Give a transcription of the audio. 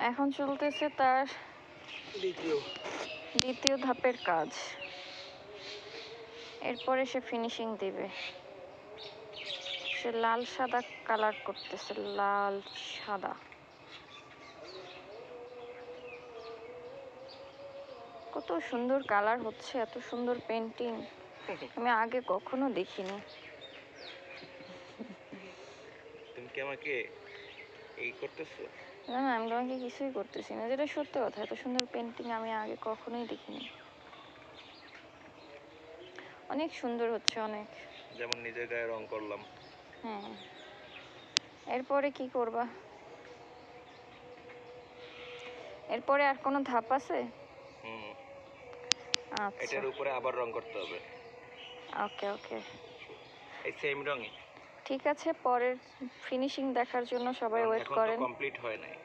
এখন চলতেছে তার দ্বিতীয় ধাপের কাজ। এরপরে সে ফিনিশিং দিবে। সে লাল সাদা কালার করতেছে, লাল সাদা। কত সুন্দর কালার হচ্ছে, এত সুন্দর পেন্টিং আমি আগে কখনো দেখিনি। তুমি কি আমাকে এই করতেছো? না না, আমি তোমাকে কিছুই করতেছি না, যেটা সত্য কথা। এত সুন্দর পেন্টিং আমি আগে কখনোই দেখিনি। অনেক সুন্দর হচ্ছে, অনেক। যেমন নিজের গায়ে রং করলাম। হ্যাঁ, এরপরে কি করবা? এরপরে আর কোনো ধাপ আছে? আচ্ছা, এটার উপরে আবার রং করতে হবে। ওকে ওকে, এই সেম রঙই। ঠিক আছে। পরের ফিনিশিং দেখার জন্য সবাই ওয়েট করেন। কমপ্লিট হয় নাই।